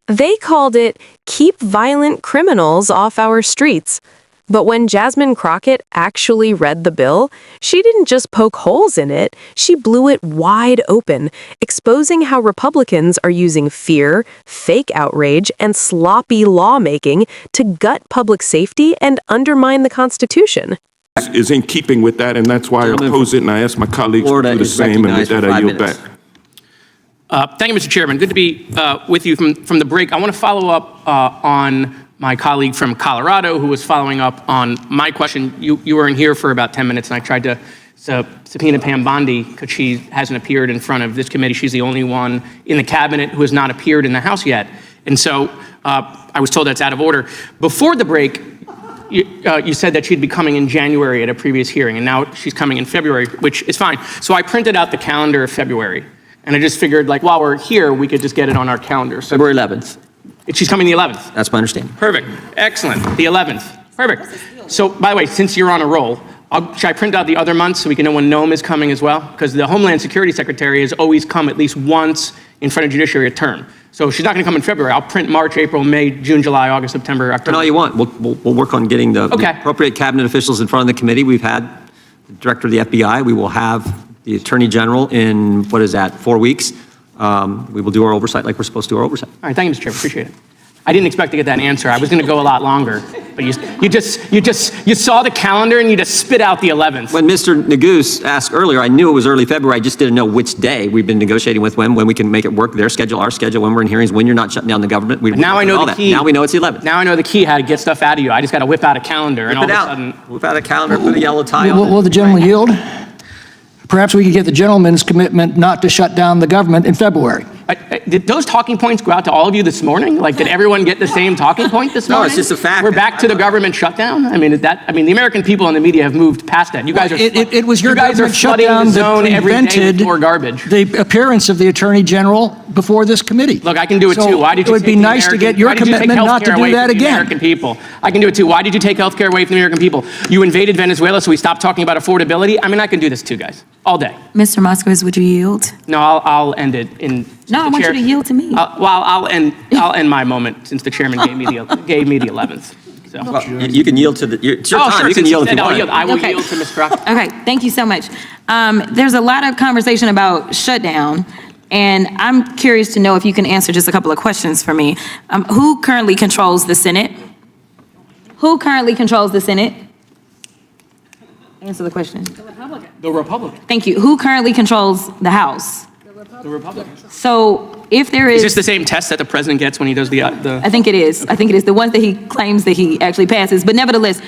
They called it Keep Violent Criminals Off Our Streets. But when Jasmine Crockett actually read the bill, she didn't just poke holes in it, she blew it wide open, exposing how Republicans are using fear, fake outrage, and sloppy lawmaking to gut public safety and undermine the Constitution. Is in keeping with that, and that's why I oppose it, and I ask my colleagues to do the same, and with that I yield back. Thank you, Mr. Chairman. Good to be with you from the break. I want to follow up on my colleague from Colorado who was following up on my question. You were in here for about 10 minutes, and I tried to subpoena Pam Bondi because she hasn't appeared in front of this committee. She's the only one in the cabinet who has not appeared in the House yet. And so I was told that's out of order. Before the break, you said that she'd be coming in January at a previous hearing, and now she's coming in February, which is fine. So I printed out the calendar of February, and I just figured, like, while we're here, we could just get it on our calendar. So February 11th. She's coming the 11th. That's my understanding. Perfect. Excellent. The 11th. Perfect. So, by the way, since you're on a roll, should I print out the other months so we can know when Noam is coming as well? Because the Homeland Security Secretary has always come at least once in front of Judiciary a term. So she's not going to come in February. I'll print March, April, May, June, July, August, September, October. And all you want. We'll work on getting the appropriate cabinet officials in front of the committee. We've had the director of the FBI. We will have the Attorney General in, 4 weeks. We will do our oversight like we're supposed to do our oversight. All right, thank you, Mr. Chairman. Appreciate it. I didn't expect to get that answer. I was going to go a lot longer, but you saw the calendar and you just spit out the 11th. When Mr. Neguse asked earlier, I knew it was early February. I just didn't know which day. We've been negotiating with when we can make it work. Their schedule, our schedule, when we're in hearings, when you're not shutting down the government. Now I know the key. Now we know it's the 11th. Now I know the key how to get stuff out of you. I just got to whip out a calendar and all of a sudden. Whip out a calendar, put a yellow tie on it. Will the gentleman yield? Perhaps we could get the gentleman's commitment not to shut down the government in February. Did those talking points go out to all of you this morning? Like, did everyone get the same talking point this morning? No, it's just a fact. We're back to the government shutdown? I mean, the American people and the media have moved past that. You guys are It was your government shutdown that prevented more garbage. the appearance of the Attorney General before this committee. Look, I can do it too. Why did you it would be nice to get your commitment not to do that again. American people. I can do it too. Why did you take health care away from the American people? You invaded Venezuela, so we stopped talking about affordability. I mean, I can do this too, guys, all day. Mr. Moskowitz, would you yield? No, I'll end it in. No, I want you to yield to me. I'll end my moment since the chairman gave me the 11th. So. Well, you can yield to it's your time. Sure. You can yield if you want. I will yield to Ms. Crockett. Okay, thank you so much. There's a lot of conversation about shutdown, and I'm curious to know if you can answer just a couple of questions for me. Who currently controls the Senate? Who currently controls the Senate? Answer the question. The Republican. Thank you. Who currently controls the House? The Republican. So if there Is this the same test that the president gets when he does the? I think it is. I think it is the one that he claims that he actually passes. But nevertheless,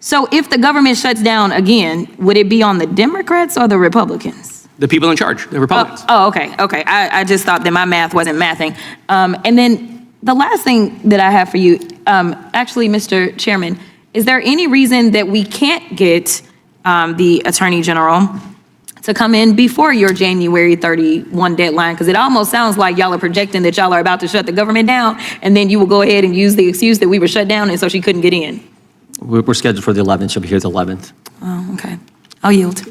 so if the government shuts down again, would it be on the Democrats or the Republicans? The people in charge, the Republicans. Okay. I just thought that my math wasn't mathing. And then the last thing that I have for you, actually, Mr. Chairman, is there any reason that we can't get the Attorney General to come in before your January 31 deadline? Because it almost sounds like y'all are projecting that y'all are about to shut the government down, and then you will go ahead and use the excuse that we were shut down and so she couldn't get in. We're scheduled for the 11th. She'll be here the 11th. Oh, okay. I'll yield.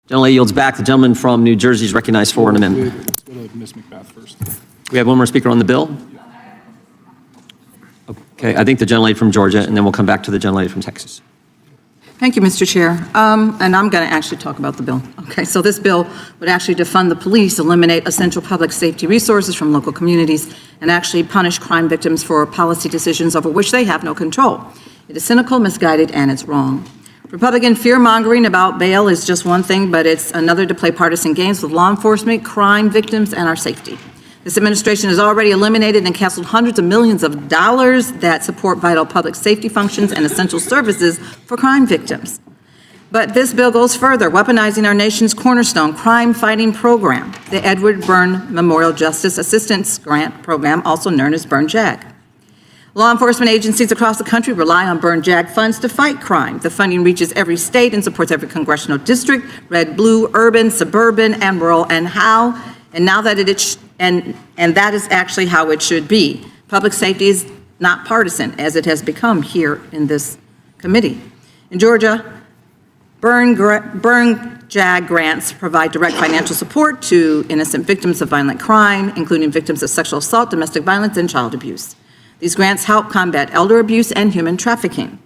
Gentleman yields back. The gentleman from New Jersey is recognized for an amendment. Let's go to Ms. McBath first. We have one more speaker on the bill. Okay, I think the gentlelady from Georgia, and then we'll come back to the gentlelady from Texas. Thank you, Mr. Chair. And I'm going to actually talk about the bill. Okay, so this bill would actually defund the police, eliminate essential public safety resources from local communities, and actually punish crime victims for policy decisions over which they have no control. It is cynical, misguided, and it's wrong. Republican fear-mongering about bail is just one thing, but it's another to play partisan games with law enforcement, crime victims, and our safety. This administration has already eliminated and canceled hundreds of millions of dollars that support vital public safety functions and essential services for crime victims. But this bill goes further, weaponizing our nation's cornerstone crime-fighting program, the Edward Byrne Memorial Justice Assistance Grant Program, also known as Byrne-JAG. Law enforcement agencies across the country rely on Byrne-JAG funds to fight crime. The funding reaches every state and supports every congressional district, red, blue, urban, suburban, and rural, and now that and that is actually how it should be. Public safety is not partisan, as it has become here in this committee. In Georgia, Burn JAG grants provide direct financial support to innocent victims of violent crime, including victims of sexual assault, domestic violence, and child abuse. These grants help combat elder abuse and human trafficking.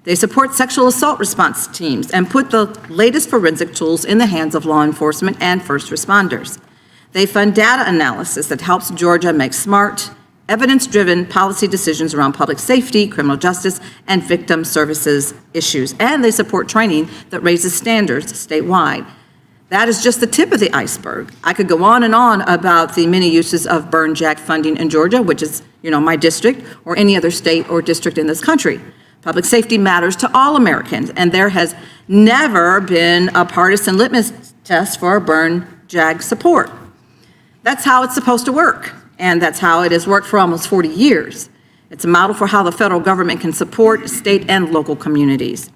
They support sexual assault response teams and put the latest forensic tools in the hands of law enforcement and first responders. They fund data analysis that helps Georgia make smart, evidence-driven policy decisions around public safety, criminal justice, and victim services issues. And they support training that raises standards statewide. That is just the tip of the iceberg. I could go on and on about the many uses of Burn JAG funding in Georgia, which is, my district, or any other state or district in this country. Public safety matters to all Americans, and there has never been a partisan litmus test for Burn JAG support. That's how it's supposed to work, and that's how it has worked for almost 40 years. It's a model for how the federal government can support state and local communities.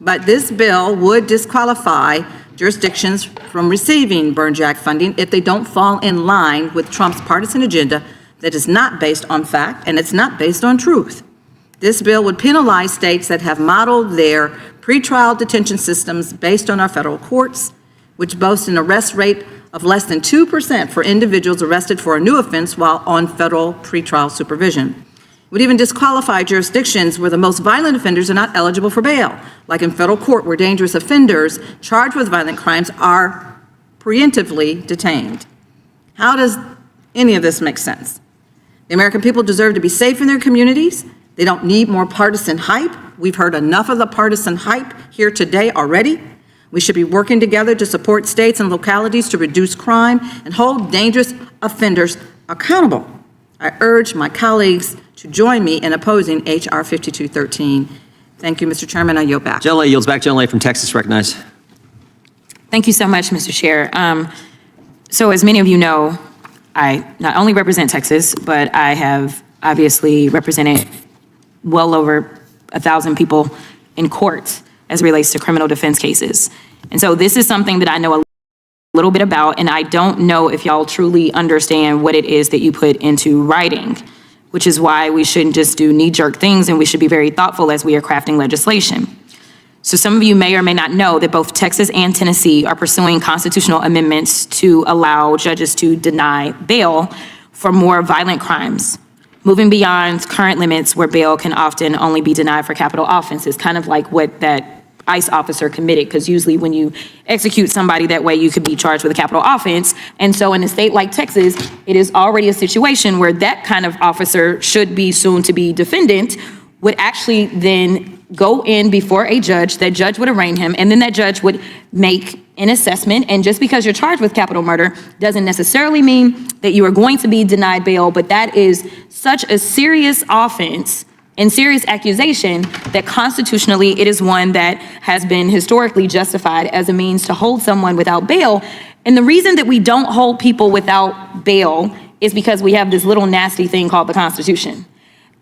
But this bill would disqualify jurisdictions from receiving Burn JAG funding if they don't fall in line with Trump's partisan agenda that is not based on fact and it's not based on truth. This bill would penalize states that have modeled their pretrial detention systems based on our federal courts, which boast an arrest rate of less than 2% for individuals arrested for a new offense while on federal pretrial supervision. It would even disqualify jurisdictions where the most violent offenders are not eligible for bail, like in federal court where dangerous offenders charged with violent crimes are preemptively detained. How does any of this make sense? The American people deserve to be safe in their communities. They don't need more partisan hype. We've heard enough of the partisan hype here today already. We should be working together to support states and localities to reduce crime and hold dangerous offenders accountable. I urge my colleagues to join me in opposing H.R. 5213. Thank you, Mr. Chairman. I yield back. Gentlelady yields back. Gentlelady from Texas recognized. Thank you so much, Mr. Chair. So as many of you know, I not only represent Texas, but I have obviously represented well over 1,000 people in court as it relates to criminal defense cases. And so this is something that I know a little bit about, and I don't know if y'all truly understand what it is that you put into writing, which is why we shouldn't just do knee-jerk things, and we should be very thoughtful as we are crafting legislation. So some of you may or may not know that both Texas and Tennessee are pursuing constitutional amendments to allow judges to deny bail for more violent crimes, moving beyond current limits where bail can often only be denied for capital offenses, kind of like what that ICE officer committed, because usually when you execute somebody that way, you could be charged with a capital offense. And so in a state like Texas, it is already a situation where that kind of officer should be soon to be defendant would actually then go in before a judge, that judge would arraign him, and then that judge would make an assessment. And just because you're charged with capital murder doesn't necessarily mean that you are going to be denied bail, but that is such a serious offense and serious accusation that constitutionally it is one that has been historically justified as a means to hold someone without bail. And the reason that we don't hold people without bail is because we have this little nasty thing called the Constitution.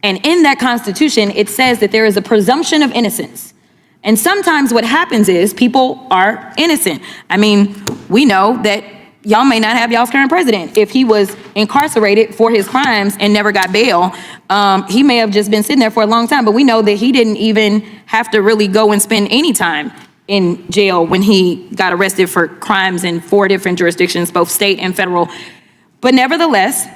And in that Constitution, it says that there is a presumption of innocence. And sometimes what happens is people are innocent. I mean, we know that y'all may not have y'all's current president. If he was incarcerated for his crimes and never got bail, he may have just been sitting there for a long time, but we know that he didn't even have to really go and spend any time in jail when he got arrested for crimes in 4 different jurisdictions, both state and federal. But nevertheless,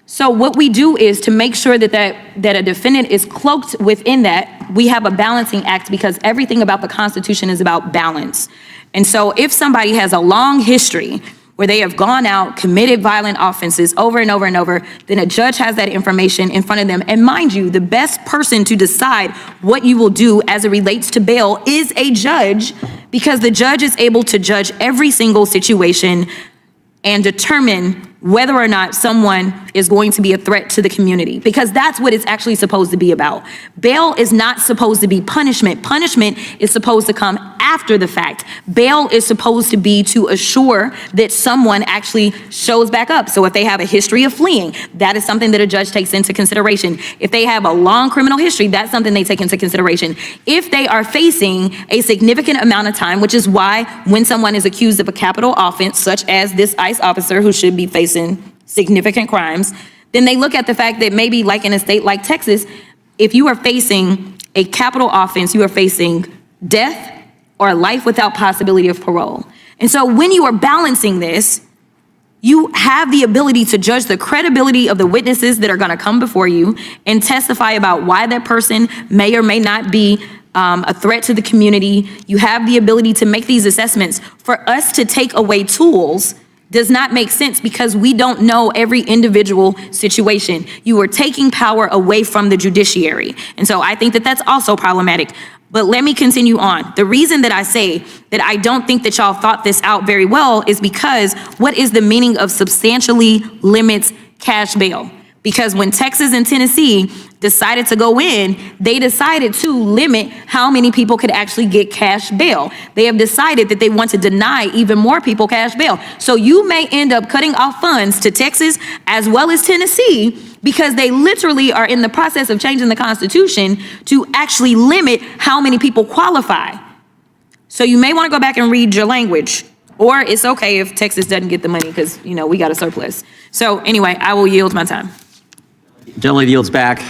so what we do is to make sure that a defendant is cloaked within that, we have a balancing act, because everything about the Constitution is about balance. And so if somebody has a long history where they have gone out, committed violent offenses over and over and over, then a judge has that information in front of them. And mind you, the best person to decide what you will do as it relates to bail is a judge, because the judge is able to judge every single situation and determine whether or not someone is going to be a threat to the community, because that's what it's actually supposed to be about. Bail is not supposed to be punishment. Punishment is supposed to come after the fact. Bail is supposed to be to assure that someone actually shows back up. So if they have a history of fleeing, that is something that a judge takes into consideration. If they have a long criminal history, that's something they take into consideration. If they are facing a significant amount of time, which is why when someone is accused of a capital offense, such as this ICE officer who should be facing significant crimes, then they look at the fact that maybe like in a state like Texas, if you are facing a capital offense, you are facing death or life without possibility of parole. And so when you are balancing this, you have the ability to judge the credibility of the witnesses that are going to come before you and testify about why that person may or may not be a threat to the community. You have the ability to make these assessments. For us to take away tools does not make sense because we don't know every individual situation. You are taking power away from the judiciary. And so I think that that's also problematic. But let me continue on. The reason that I say that I don't think that y'all thought this out very well is because what is the meaning of substantially limits cash bail? Because when Texas and Tennessee decided to go in, they decided to limit how many people could actually get cash bail. They have decided that they want to deny even more people cash bail. So you may end up cutting off funds to Texas as well as Tennessee because they literally are in the process of changing the Constitution to actually limit how many people qualify. So you may want to go back and read your language, or it's okay if Texas doesn't get the money because, you know, we got a surplus. So anyway, I will yield my time. Gentleman yields back.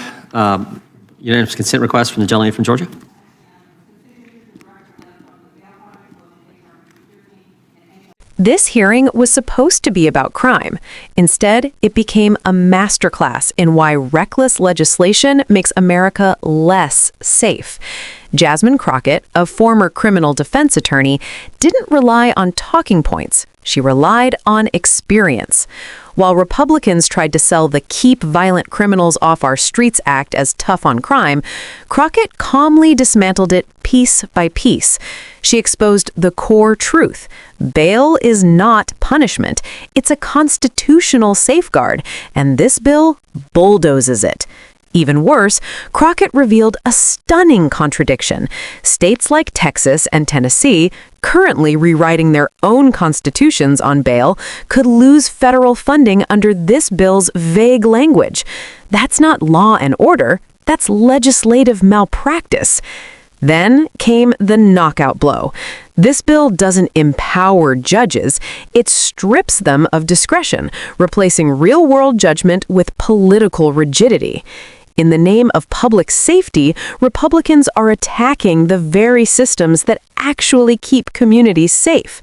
Unanimous consent request from the gentleman from Georgia. This hearing was supposed to be about crime. Instead, it became a masterclass in why reckless legislation makes America less safe. Jasmine Crockett, a former criminal defense attorney, didn't rely on talking points. She relied on experience. While Republicans tried to sell the Keep Violent Criminals Off Our Streets Act as tough on crime, Crockett calmly dismantled it piece by piece. She exposed the core truth. Bail is not punishment. It's a constitutional safeguard, and this bill bulldozes it. Even worse, Crockett revealed a stunning contradiction. States like Texas and Tennessee, currently rewriting their own constitutions on bail, could lose federal funding under this bill's vague language. That's not law and order, that's legislative malpractice. Then came the knockout blow. This bill doesn't empower judges, it strips them of discretion, replacing real-world judgment with political rigidity. In the name of public safety, Republicans are attacking the very systems that actually keep communities safe.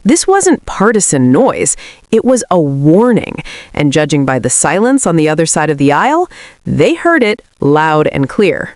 This wasn't partisan noise, it was a warning, and judging by the silence on the other side of the aisle, they heard it loud and clear.